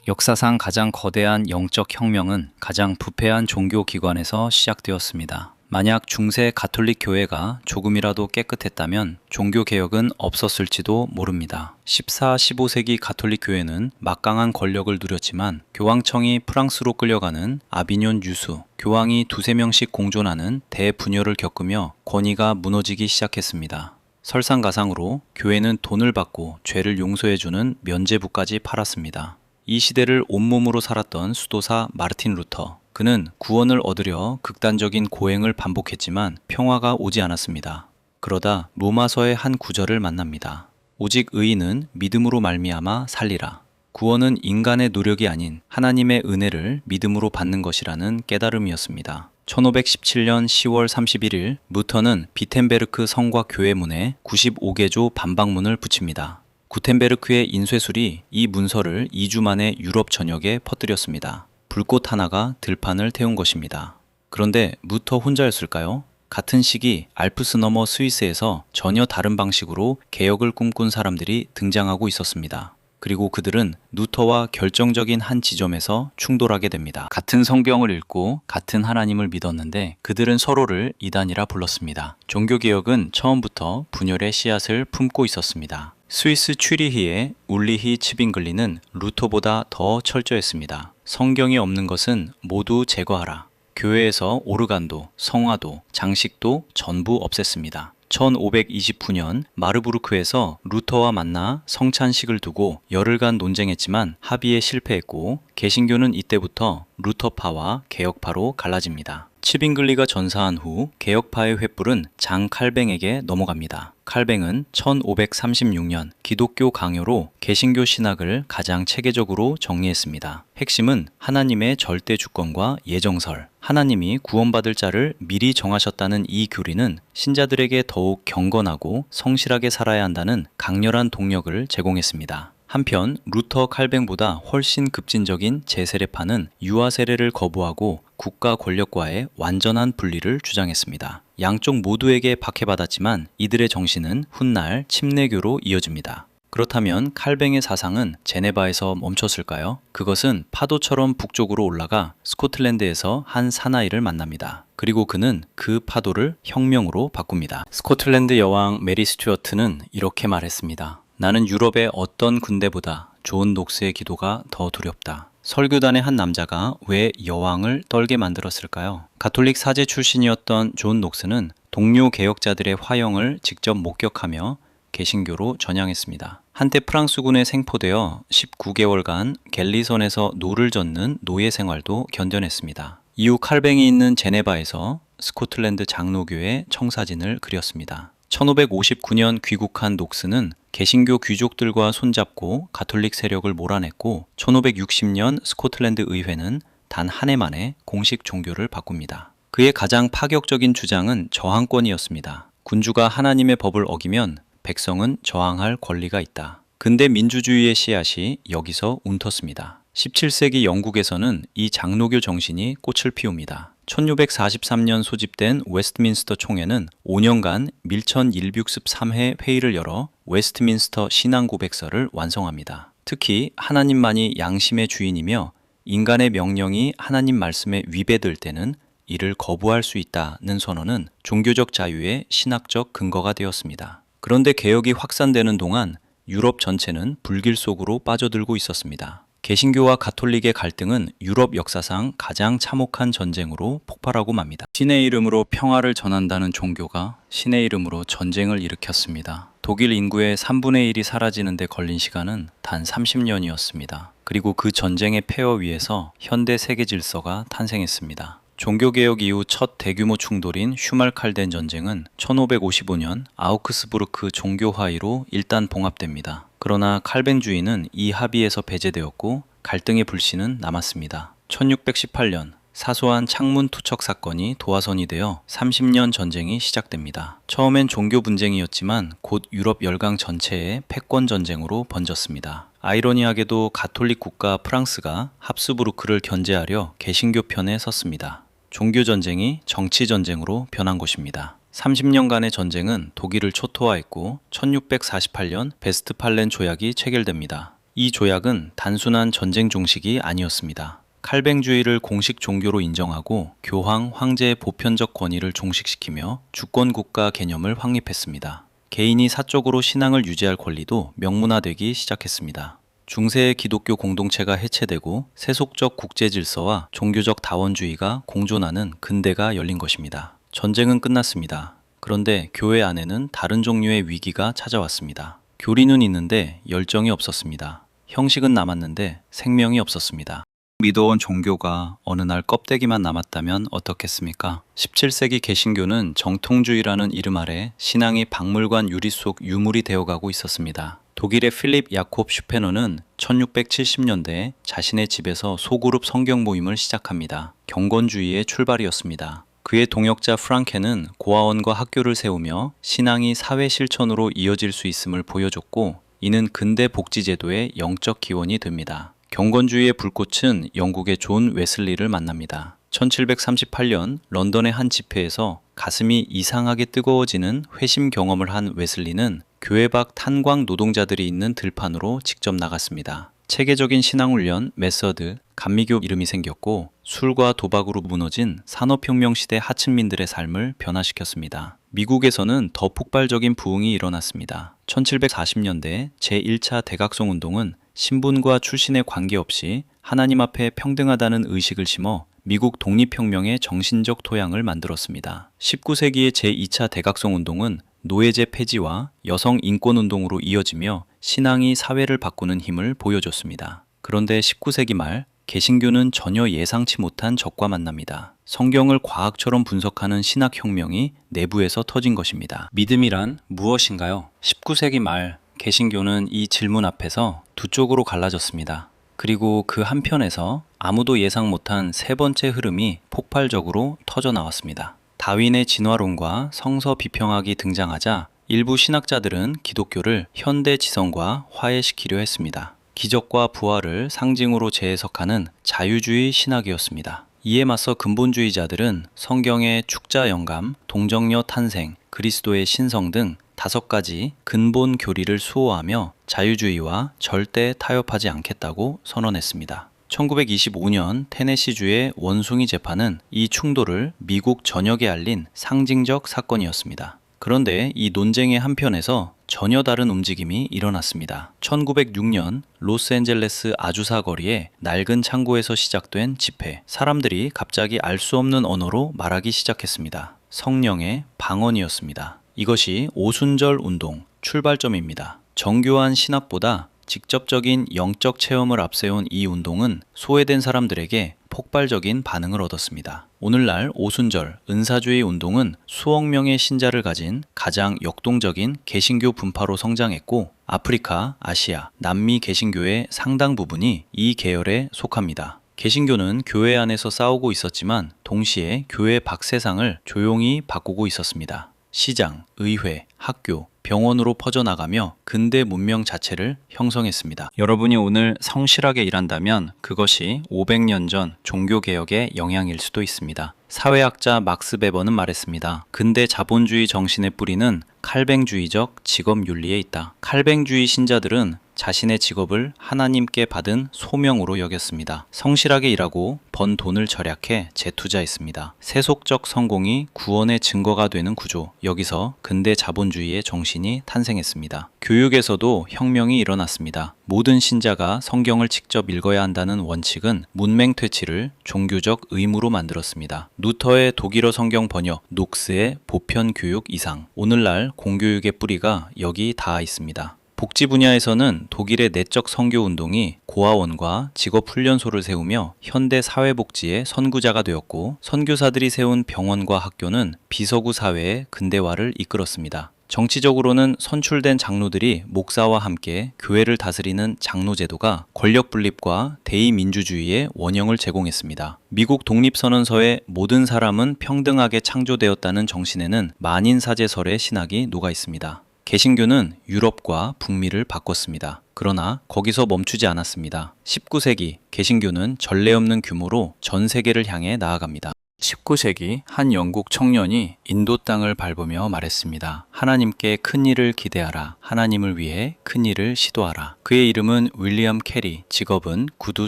역사상 가장 거대한 영적 혁명은 가장 부패한 종교기관에서 시작되었습니다. 만약 중세 가톨릭 교회가 조금이라도 깨끗했다면 종교개혁은 없었을지도 모릅니다. 14, 15세기 가톨릭 교회는 막강한 권력을 누렸지만 교황청이 프랑스로 끌려가는 아비뇽 유수, 교황이 두세 명씩 공존하는 대분열을 겪으며 권위가 무너지기 시작했습니다. 설상가상으로 교회는 돈을 받고 죄를 용서해주는 면죄부까지 팔았습니다. 이 시대를 온몸으로 살았던 수도사 마르틴 루터, 그는 구원을 얻으려 극단적인 고행을 반복했지만 평화가 오지 않았습니다. 그러다 로마서의 한 구절을 만납니다. 오직 의인은 믿음으로 말미암아 살리라. 구원은 인간의 노력이 아닌 하나님의 은혜를 믿음으로 받는 것이라는 깨달음이었습니다. 1517년 10월 31일 루터는 비텐베르크 성과 교회 문에 95개조 반박문을 붙입니다. 구텐베르크의 인쇄술이 이 문서를 2주 만에 유럽 전역에 퍼뜨렸습니다. 불꽃 하나가 들판을 태운 것입니다. 그런데 루터 혼자였을까요? 같은 시기 알프스 너머 스위스에서 전혀 다른 방식으로 개혁을 꿈꾼 사람들이 등장하고 있었습니다. 그리고 그들은 루터와 결정적인 한 지점에서 충돌하게 됩니다. 같은 성경을 읽고 같은 하나님을 믿었는데 그들은 서로를 이단이라 불렀습니다. 종교개혁은 처음부터 분열의 씨앗을 품고 있었습니다. 스위스 취리히의 울리히 츠빙글리는 루터보다 더 철저했습니다. 성경이 없는 것은 모두 제거하라. 교회에서 오르간도, 성화도, 장식도 전부 없앴습니다. 1529년 마르부르크에서 루터와 만나 성찬식을 두고 열흘간 논쟁했지만 합의에 실패했고 개신교는 이때부터 루터파와 개혁파로 갈라집니다. 츠빙글리가 전사한 후 개혁파의 횃불은 장 칼뱅에게 넘어갑니다. 칼뱅은 1536년 기독교 강요로 개신교 신학을 가장 체계적으로 정리했습니다. 핵심은 하나님의 절대 주권과 예정설, 하나님이 구원받을 자를 미리 정하셨다는 이 교리는 신자들에게 더욱 경건하고 성실하게 살아야 한다는 강렬한 동력을 제공했습니다. 한편 루터 칼뱅보다 훨씬 급진적인 제세례파는 유아 세례를 거부하고 국가 권력과의 완전한 분리를 주장했습니다. 양쪽 모두에게 박해받았지만 이들의 정신은 훗날 침례교로 이어집니다. 그렇다면 칼뱅의 사상은 제네바에서 멈췄을까요? 그것은 파도처럼 북쪽으로 올라가 스코틀랜드에서 한 사나이를 만납니다. 그리고 그는 그 파도를 혁명으로 바꿉니다. 스코틀랜드 여왕 메리 스튜어트는 이렇게 말했습니다. 나는 유럽의 어떤 군대보다 존 녹스의 기도가 더 두렵다. 설교단의 한 남자가 왜 여왕을 떨게 만들었을까요? 가톨릭 사제 출신이었던 존 녹스는 동료 개혁자들의 화형을 직접 목격하며 개신교로 전향했습니다. 한때 프랑스군에 생포되어 19개월간 갤리선에서 노를 젓는 노예 생활도 견뎌냈습니다. 이후 칼뱅이 있는 제네바에서 스코틀랜드 장로교의 청사진을 그렸습니다. 1559년 귀국한 녹스는 개신교 귀족들과 손잡고 가톨릭 세력을 몰아냈고 1560년 스코틀랜드 의회는 단 한 해 만에 공식 종교를 바꿉니다. 그의 가장 파격적인 주장은 저항권이었습니다. 군주가 하나님의 법을 어기면 백성은 저항할 권리가 있다. 근대 민주주의의 씨앗이 여기서 움텄습니다. 17세기 영국에서는 이 장로교 정신이 꽃을 피웁니다. 1643년 소집된 웨스트민스터 총회는 5년간 밀천일뷰습 3회 회의를 열어 웨스트민스터 신앙고백서를 완성합니다. 특히 하나님만이 양심의 주인이며 인간의 명령이 하나님 말씀에 위배될 때는 이를 거부할 수 있다는 선언은 종교적 자유의 신학적 근거가 되었습니다. 그런데 개혁이 확산되는 동안 유럽 전체는 불길 속으로 빠져들고 있었습니다. 개신교와 가톨릭의 갈등은 유럽 역사상 가장 참혹한 전쟁으로 폭발하고 맙니다. 신의 이름으로 평화를 전한다는 종교가 신의 이름으로 전쟁을 일으켰습니다. 독일 인구의 3분의 1이 사라지는 데 걸린 시간은 단 30년이었습니다. 그리고 그 전쟁의 폐허 위에서 현대 세계 질서가 탄생했습니다. 종교개혁 이후 첫 대규모 충돌인 슈말칼덴 전쟁은 1555년 아우크스부르크 종교화의로 일단 봉합됩니다. 그러나 칼뱅주의는 이 합의에서 배제되었고 갈등의 불씨는 남았습니다. 1618년 사소한 창문 투척 사건이 도화선이 되어 30년 전쟁이 시작됩니다. 처음엔 종교 분쟁이었지만 곧 유럽 열강 전체의 패권 전쟁으로 번졌습니다. 아이러니하게도 가톨릭 국가 프랑스가 합스부르크를 견제하려 개신교 편에 섰습니다. 종교전쟁이 정치전쟁으로 변한 것입니다. 30년간의 전쟁은 독일을 초토화했고 1648년 베스트팔렌 조약이 체결됩니다. 이 조약은 단순한 전쟁 종식이 아니었습니다. 칼뱅주의를 공식 종교로 인정하고 교황, 황제의 보편적 권위를 종식시키며 주권국가 개념을 확립했습니다. 개인이 사적으로 신앙을 유지할 권리도 명문화되기 시작했습니다. 중세의 기독교 공동체가 해체되고 세속적 국제 질서와 종교적 다원주의가 공존하는 근대가 열린 것입니다. 전쟁은 끝났습니다. 그런데 교회 안에는 다른 종류의 위기가 찾아왔습니다. 교리는 있는데 열정이 없었습니다. 형식은 남았는데 생명이 없었습니다. 믿어온 종교가 어느 날 껍데기만 남았다면 어떻겠습니까? 17세기 개신교는 정통주의라는 이름 아래 신앙이 박물관 유리 속 유물이 되어가고 있었습니다. 독일의 필립 야콥 슈페너는 1670년대에 자신의 집에서 소그룹 성경 모임을 시작합니다. 경건주의의 출발이었습니다. 그의 동역자 프랑케는 고아원과 학교를 세우며 신앙이 사회 실천으로 이어질 수 있음을 보여줬고, 이는 근대 복지제도의 영적 기원이 됩니다. 경건주의의 불꽃은 영국의 존 웨슬리를 만납니다. 1738년 런던의 한 집회에서 가슴이 이상하게 뜨거워지는 회심 경험을 한 웨슬리는 교회 밖 탄광 노동자들이 있는 들판으로 직접 나갔습니다. 체계적인 신앙훈련, 메서드, 감미교 이름이 생겼고, 술과 도박으로 무너진 산업혁명 시대 하층민들의 삶을 변화시켰습니다. 미국에서는 더 폭발적인 부흥이 일어났습니다. 1740년대 제1차 대각성 운동은 신분과 출신에 관계없이 하나님 앞에 평등하다는 의식을 심어 미국 독립혁명의 정신적 토양을 만들었습니다. 19세기의 제2차 대각성 운동은 노예제 폐지와 여성 인권 운동으로 이어지며 신앙이 사회를 바꾸는 힘을 보여줬습니다. 그런데 19세기 말 개신교는 전혀 예상치 못한 적과 만납니다. 성경을 과학처럼 분석하는 신학혁명이 내부에서 터진 것입니다. 믿음이란 무엇인가요? 19세기 말 개신교는 이 질문 앞에서 두 쪽으로 갈라졌습니다. 그리고 그 한편에서 아무도 예상 못한 세 번째 흐름이 폭발적으로 터져 나왔습니다. 다윈의 진화론과 성서 비평학이 등장하자 일부 신학자들은 기독교를 현대 지성과 화해시키려 했습니다. 기적과 부활을 상징으로 재해석하는 자유주의 신학이었습니다. 이에 맞서 근본주의자들은 성경의 축자 영감, 동정녀 탄생, 그리스도의 신성 등 5가지 근본 교리를 수호하며 자유주의와 절대 타협하지 않겠다고 선언했습니다. 1925년 테네시주의 원숭이 재판은 이 충돌을 미국 전역에 알린 상징적 사건이었습니다. 그런데 이 논쟁의 한편에서 전혀 다른 움직임이 일어났습니다. 1906년 로스앤젤레스 아주사 거리의 낡은 창고에서 시작된 집회. 사람들이 갑자기 알 수 없는 언어로 말하기 시작했습니다. 성령의 방언이었습니다. 이것이 오순절 운동 출발점입니다. 정교한 신학보다 직접적인 영적 체험을 앞세운 이 운동은 소외된 사람들에게 폭발적인 반응을 얻었습니다. 오늘날 오순절 은사주의 운동은 수억 명의 신자를 가진 가장 역동적인 개신교 분파로 성장했고, 아프리카, 아시아, 남미 개신교의 상당 부분이 이 계열에 속합니다. 개신교는 교회 안에서 싸우고 있었지만 동시에 교회 밖 세상을 조용히 바꾸고 있었습니다. 시장, 의회, 학교, 병원으로 퍼져나가며 근대 문명 자체를 형성했습니다. 여러분이 오늘 성실하게 일한다면 그것이 500년 전 종교개혁의 영향일 수도 있습니다. 사회학자 막스 베버는 말했습니다. 근대 자본주의 정신의 뿌리는 칼뱅주의적 직업윤리에 있다. 칼뱅주의 신자들은 자신의 직업을 하나님께 받은 소명으로 여겼습니다. 성실하게 일하고 번 돈을 절약해 재투자했습니다. 세속적 성공이 구원의 증거가 되는 구조, 여기서 근대 자본주의의 정신이 탄생했습니다. 교육에서도 혁명이 일어났습니다. 모든 신자가 성경을 직접 읽어야 한다는 원칙은 문맹퇴치를 종교적 의무로 만들었습니다. 루터의 독일어 성경 번역, 녹스의 보편 교육 이상, 오늘날 공교육의 뿌리가 여기 닿아 있습니다. 복지 분야에서는 독일의 내적 선교 운동이 고아원과 직업훈련소를 세우며 현대 사회복지의 선구자가 되었고, 선교사들이 세운 병원과 학교는 비서구 사회의 근대화를 이끌었습니다. 정치적으로는 선출된 장로들이 목사와 함께 교회를 다스리는 장로제도가 권력 분립과 대의민주주의의 원형을 제공했습니다. 미국 독립선언서의 모든 사람은 평등하게 창조되었다는 정신에는 만인사제설의 신학이 녹아 있습니다. 개신교는 유럽과 북미를 바꿨습니다. 그러나 거기서 멈추지 않았습니다. 19세기 개신교는 전례 없는 규모로 전 세계를 향해 나아갑니다. 19세기 한 영국 청년이 인도 땅을 밟으며 말했습니다. 하나님께 큰 일을 기대하라. 하나님을 위해 큰 일을 시도하라. 그의 이름은 윌리엄 캐리, 직업은 구두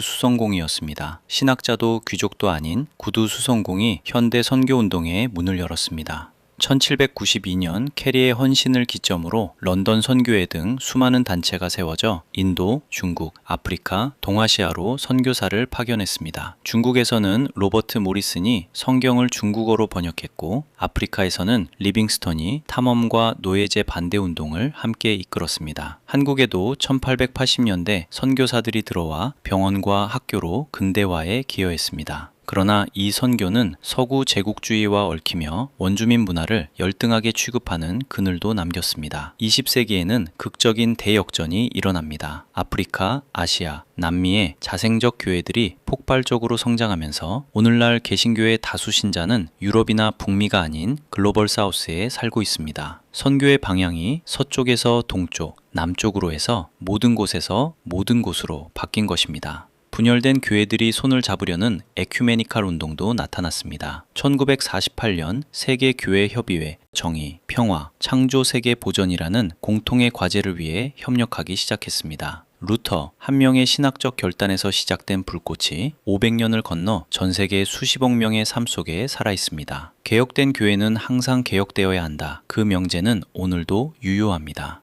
수성공이었습니다. 신학자도 귀족도 아닌 구두 수성공이 현대 선교운동의 문을 열었습니다. 1792년 캐리의 헌신을 기점으로 런던 선교회 등 수많은 단체가 세워져 인도, 중국, 아프리카, 동아시아로 선교사를 파견했습니다. 중국에서는 로버트 모리슨이 성경을 중국어로 번역했고, 아프리카에서는 리빙스턴이 탐험과 노예제 반대 운동을 함께 이끌었습니다. 한국에도 1880년대 선교사들이 들어와 병원과 학교로 근대화에 기여했습니다. 그러나 이 선교는 서구 제국주의와 얽히며 원주민 문화를 열등하게 취급하는 그늘도 남겼습니다. 20세기에는 극적인 대역전이 일어납니다. 아프리카, 아시아, 남미의 자생적 교회들이 폭발적으로 성장하면서 오늘날 개신교의 다수 신자는 유럽이나 북미가 아닌 글로벌 사우스에 살고 있습니다. 선교의 방향이 서쪽에서 동쪽, 남쪽으로 해서 모든 곳에서 모든 곳으로 바뀐 것입니다. 분열된 교회들이 손을 잡으려는 에큐메니칼 운동도 나타났습니다. 1948년 세계교회협의회, 정의, 평화, 창조 세계 보전이라는 공통의 과제를 위해 협력하기 시작했습니다. 루터, 한 명의 신학적 결단에서 시작된 불꽃이 500년을 건너 전 세계 수십억 명의 삶 속에 살아 있습니다. 개혁된 교회는 항상 개혁되어야 한다. 그 명제는 오늘도 유효합니다.